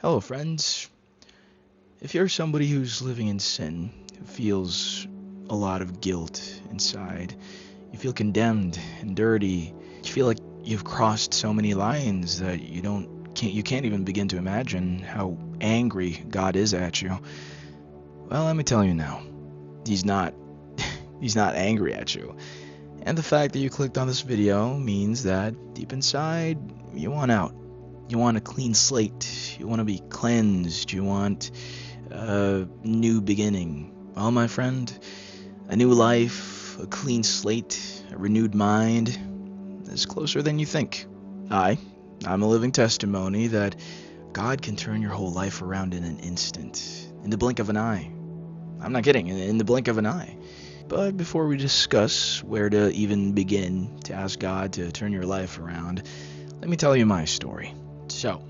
Hello, friends. If you're somebody who's living in sin, who feels a lot of guilt inside, you feel condemned and dirty, you feel like you've crossed so many lines that you can't even begin to imagine how angry God is at you. Well, let me tell you now, he's not he's not angry at you. And the fact that you clicked on this video means that deep inside you want out. You want a clean slate. You want to be cleansed. You want a new beginning. Well, my friend, a new life, a clean slate, a renewed mind is closer than you think. I'm a living testimony that God can turn your whole life around in an instant, in the blink of an eye. I'm not kidding, in the blink of an eye. But before we discuss where to even begin to ask God to turn your life around, let me tell you my story. So,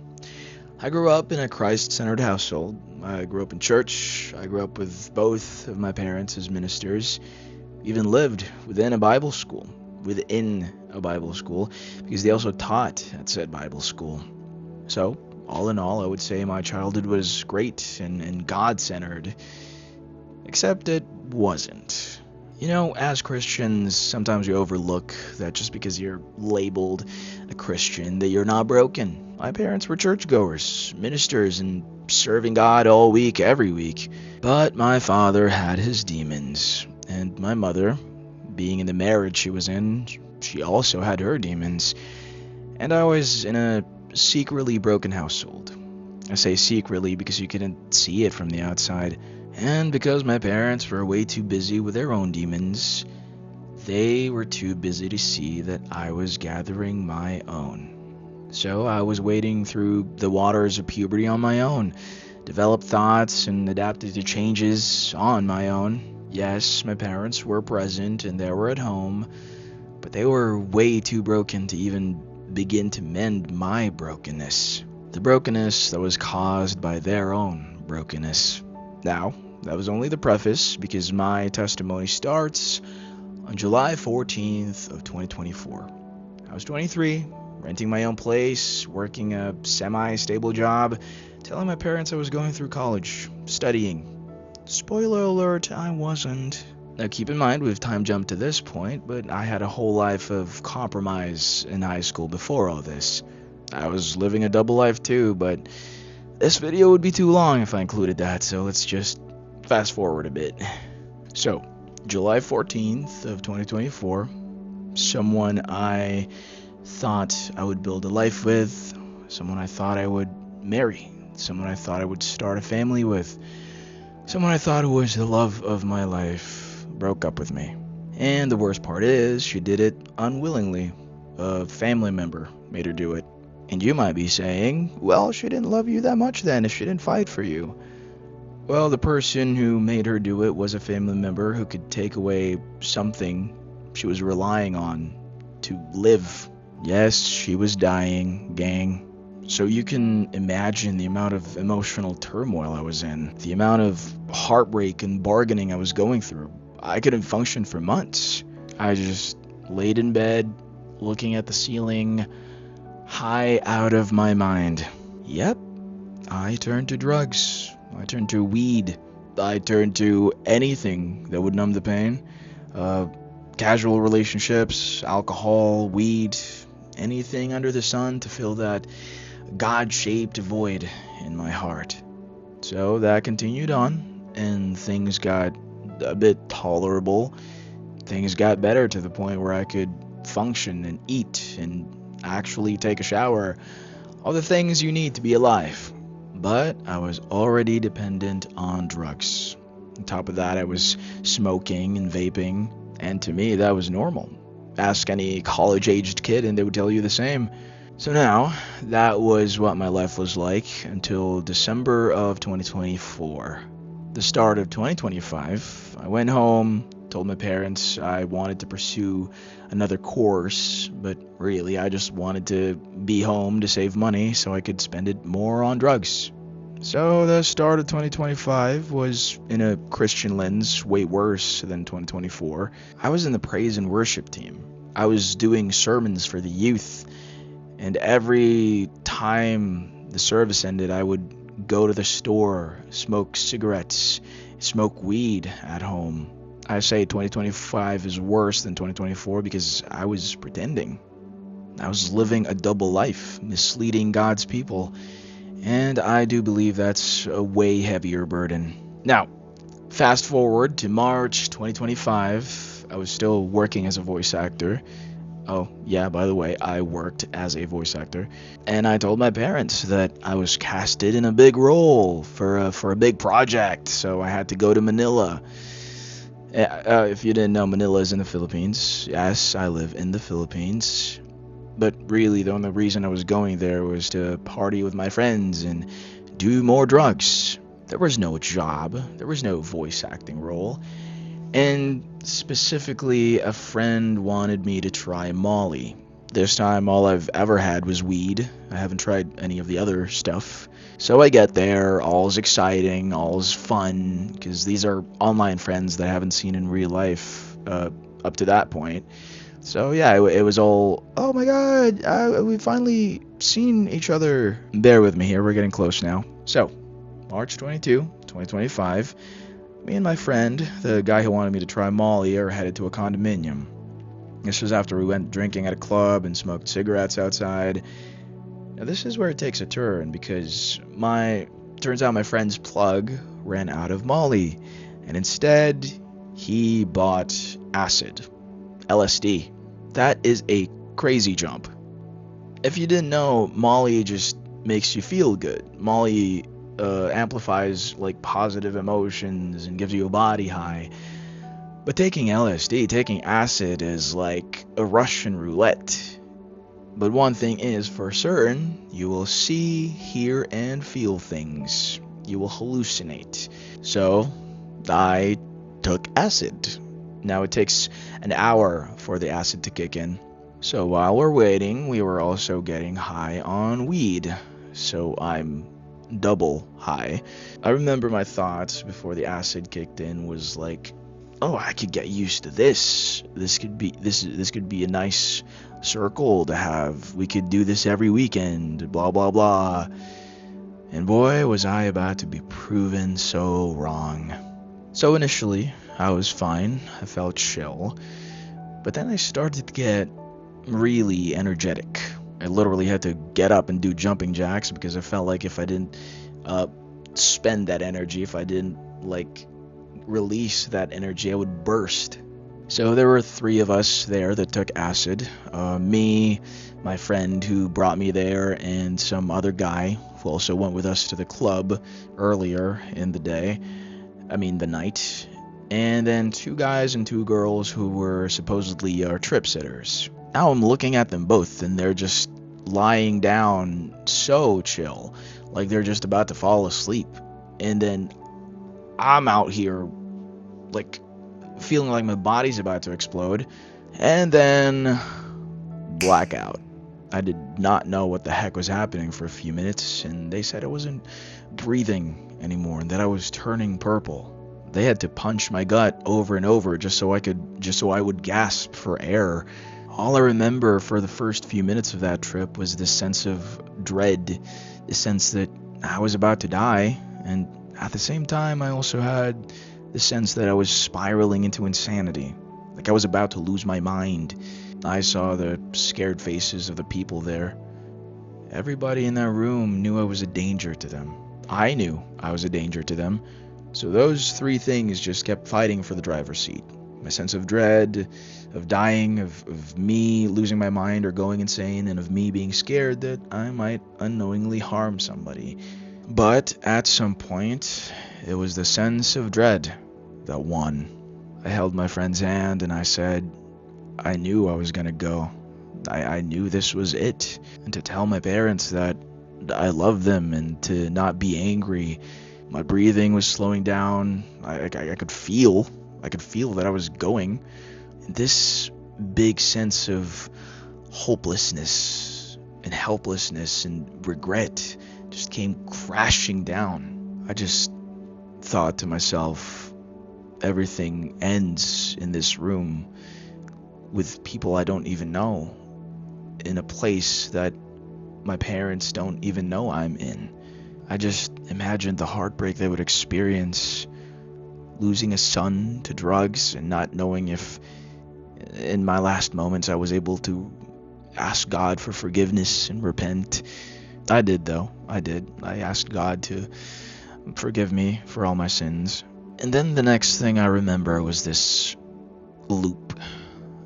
I grew up in a Christ-centered household. I grew up in church. I grew up with both of my parents as ministers. Even lived within a Bible school, because they also taught at said Bible school. So, all in all, I would say my childhood was great and God-centered, except it wasn't. You know, as Christians, sometimes we overlook that just because you're labeled a Christian, that you're not broken. My parents were churchgoers, ministers, and serving God all week, every week. But my father had his demons, and my mother, being in the marriage she was in, she also had her demons. And I was in a secretly broken household. I say secretly because you couldn't see it from the outside. And because my parents were way too busy with their own demons, they were too busy to see that I was gathering my own. So I was wading through the waters of puberty on my own, developed thoughts and adapted to changes on my own. Yes, my parents were present and they were at home, but they were way too broken to even begin to mend my brokenness. The brokenness that was caused by their own brokenness. Now, that was only the preface, because my testimony starts on July 14th of 2024. I was 23, renting my own place, working a semi-stable job, telling my parents I was going through college, studying. Spoiler alert, I wasn't. Now keep in mind, we've time jumped to this point, but I had a whole life of compromise in high school before all this. I was living a double life too, but this video would be too long if I included that, so let's just fast forward a bit. So, July 14th of 2024, someone I thought I would build a life with, someone I thought I would marry, someone I thought I would start a family with, someone I thought was the love of my life, broke up with me. And the worst part is, she did it unwillingly. A family member made her do it. And you might be saying, well, she didn't love you that much then if she didn't fight for you. Well, the person who made her do it was a family member who could take away something she was relying on to live. Yes, she was dying, gang. So you can imagine the amount of emotional turmoil I was in, the amount of heartbreak and bargaining I was going through. I couldn't function for months. I just laid in bed, looking at the ceiling, high out of my mind. Yep, I turned to drugs. I turned to weed. I turned to anything that would numb the pain. Casual relationships, alcohol, weed, anything under the sun to fill that God-shaped void in my heart. So that continued on, and things got a bit tolerable. Things got better to the point where I could function and eat and actually take a shower. All the things you need to be alive. But I was already dependent on drugs. On top of that, I was smoking and vaping, and to me that was normal. Ask any college-aged kid and they would tell you the same. So now, that was what my life was like until December of 2024. The start of 2025, I went home, told my parents I wanted to pursue another course, but really I just wanted to be home to save money so I could spend it more on drugs. So the start of 2025 was, in a Christian lens, way worse than 2024. I was in the praise and worship team. I was doing sermons for the youth, and every time the service ended, I would go to the store, smoke cigarettes, smoke weed at home. I say 2025 is worse than 2024 because I was pretending. I was living a double life, misleading God's people, and I do believe that's a way heavier burden. Now, fast forward to March 2025, I was still working as a voice actor. Oh, yeah, by the way, I worked as a voice actor. And I told my parents that I was casted in a big role for a big project, so I had to go to Manila. If you didn't know, Manila is in the Philippines. Yes, I live in the Philippines. But really, the only reason I was going there was to party with my friends and do more drugs. There was no job. There was no voice acting role. And specifically, a friend wanted me to try Molly. This time, all I've ever had was weed. I haven't tried any of the other stuff. So I get there, all's exciting, all's fun, because these are online friends that I haven't seen in real life up to that point. So yeah, it was all, oh my god, we've finally seen each other. Bear with me here, we're getting close now. So, March 22, 2025. Me and my friend, the guy who wanted me to try Molly, are headed to a condominium. This was after we went drinking at a club and smoked cigarettes outside. Now this is where it takes a turn because turns out my friend's plug ran out of Molly, and instead he bought acid, LSD. That is a crazy jump. If you didn't know, Molly just makes you feel good. Molly amplifies like positive emotions and gives you a body high. But taking LSD, taking acid is like a Russian roulette. But one thing is for certain, you will see, hear, and feel things. You will hallucinate. So, I took acid. Now it takes an hour for the acid to kick in. So while we're waiting, we were also getting high on weed. So I'm double high. I remember my thoughts before the acid kicked in was like, oh, I could get used to this. This could be a nice circle to have. We could do this every weekend, blah blah blah. And boy, was I about to be proven so wrong. So initially, I was fine. I felt chill. But then I started to get really energetic. I literally had to get up and do jumping jacks because I felt like if I didn't spend that energy, if I didn't like release that energy, I would burst. So there were 3 of us there that took acid. Me, my friend who brought me there, and some other guy who also went with us to the club earlier in the night. And then 2 guys and 2 girls who were supposedly our trip sitters. Now I'm looking at them both, and they're just lying down so chill, like they're just about to fall asleep. And then I'm out here, like, feeling like my body's about to explode. And then blackout. I did not know what the heck was happening for a few minutes, and they said I wasn't breathing anymore and that I was turning purple. They had to punch my gut over and over just so I would gasp for air. All I remember for the first few minutes of that trip was this sense of dread, the sense that I was about to die, and at the same time I also had the sense that I was spiraling into insanity, like I was about to lose my mind. I saw the scared faces of the people there. Everybody in that room knew I was a danger to them. I knew I was a danger to them. So those 3 things just kept fighting for the driver's seat. My sense of dread, of dying, of me losing my mind or going insane, and of me being scared that I might unknowingly harm somebody. But at some point, it was the sense of dread that won. I held my friend's hand and I said, I knew I was gonna go. I knew this was it. And to tell my parents that I love them and to not be angry. My breathing was slowing down. I could feel that I was going. And this big sense of hopelessness and helplessness and regret just came crashing down. I just thought to myself, everything ends in this room with people I don't even know, in a place that my parents don't even know I'm in. I just imagined the heartbreak they would experience losing a son to drugs and not knowing if in my last moments I was able to ask God for forgiveness and repent. I did, though. I did. I asked God to forgive me for all my sins. And then the next thing I remember was this loop.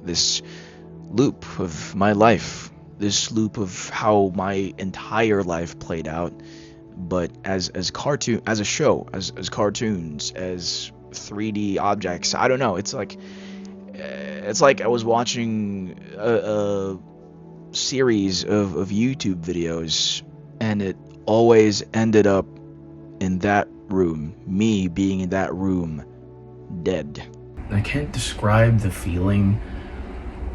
This loop of my life. This loop of how my entire life played out. But as cartoon, as a show, as cartoons, as 3D objects. I don't know. It's like I was watching a series of YouTube videos, and it always ended up in that room, me being in that room, dead. I can't describe the feeling,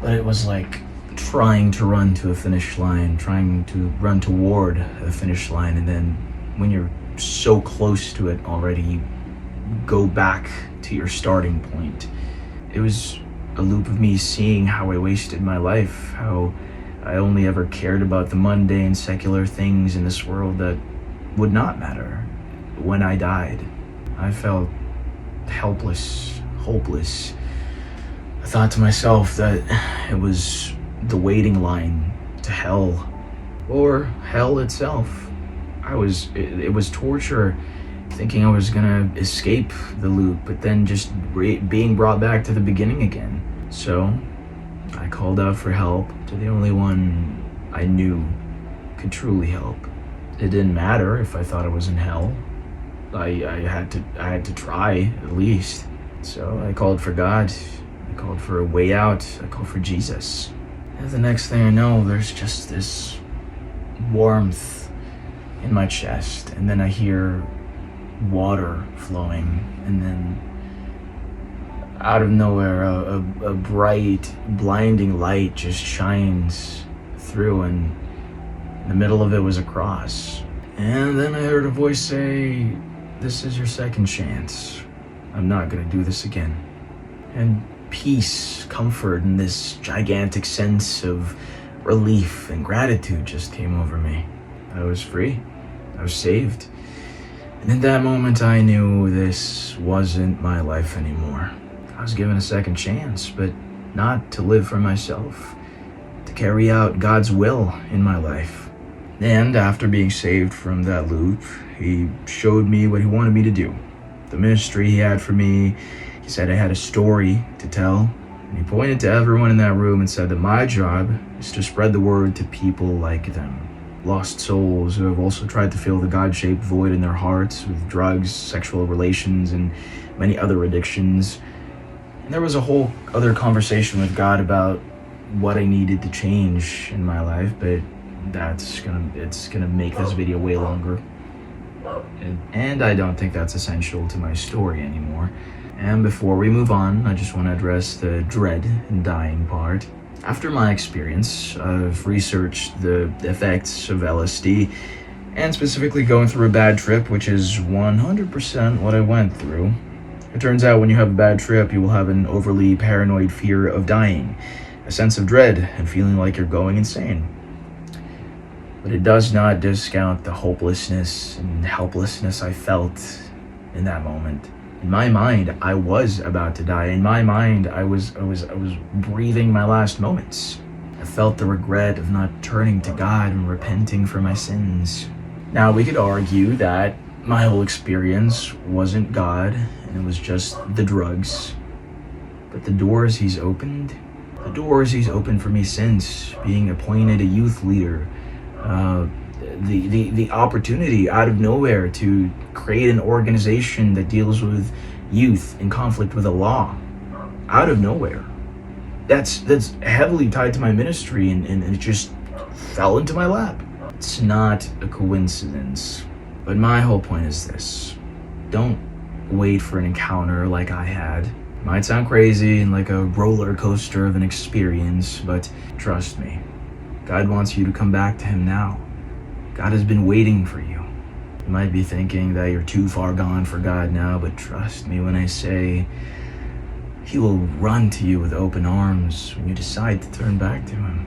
but it was like trying to run to a finish line, trying to run toward a finish line, and then when you're so close to it already, you go back to your starting point. It was a loop of me seeing how I wasted my life, how I only ever cared about the mundane, secular things in this world that would not matter when I died. I felt helpless, hopeless. I thought to myself that it was the waiting line to hell, or hell itself. It was torture, thinking I was gonna escape the loop, but then just being brought back to the beginning again. So I called out for help to the only one I knew could truly help. It didn't matter if I thought I was in hell. I had to try, at least. So I called for God. I called for a way out. I called for Jesus. And the next thing I know, there's just this warmth in my chest, and then I hear water flowing, and then out of nowhere a bright, blinding light just shines through, and in the middle of it was a cross. And then I heard a voice say, "This is your second chance. I'm not gonna do this again." And peace, comfort, and this gigantic sense of relief and gratitude just came over me. I was free. I was saved. And in that moment, I knew this wasn't my life anymore. I was given a second chance, but not to live for myself, to carry out God's will in my life. And after being saved from that loop, he showed me what he wanted me to do. The ministry he had for me. He said I had a story to tell, and he pointed to everyone in that room and said that my job is to spread the word to people like them. Lost souls who have also tried to fill the God-shaped void in their hearts with drugs, sexual relations, and many other addictions. And there was a whole other conversation with God about what I needed to change in my life, but it's gonna make this video way longer. And I don't think that's essential to my story anymore. And before we move on, I just want to address the dread and dying part. After my experience, I've researched the effects of LSD, and specifically going through a bad trip, which is 100% what I went through. It turns out when you have a bad trip, you will have an overly paranoid fear of dying, a sense of dread, and feeling like you're going insane. But it does not discount the hopelessness and helplessness I felt in that moment. In my mind, I was about to die. In my mind, I was breathing my last moments. I felt the regret of not turning to God and repenting for my sins. Now, we could argue that my whole experience wasn't God, and it was just the drugs. But the doors he's opened for me since, being appointed a youth leader, the opportunity out of nowhere to create an organization that deals with youth in conflict with the law, out of nowhere. That's heavily tied to my ministry, and it just fell into my lap. It's not a coincidence. But my whole point is this: don't wait for an encounter like I had. It might sound crazy and like a roller coaster of an experience, but trust me, God wants you to come back to him now. God has been waiting for you. You might be thinking that you're too far gone for God now, but trust me when I say he will run to you with open arms when you decide to turn back to him.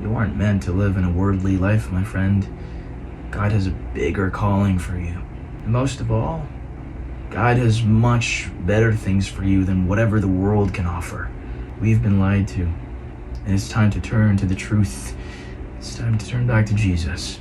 You aren't meant to live in a worldly life, my friend. God has a bigger calling for you. And most of all, God has much better things for you than whatever the world can offer. We've been lied to, and it's time to turn to the truth. It's time to turn back to Jesus.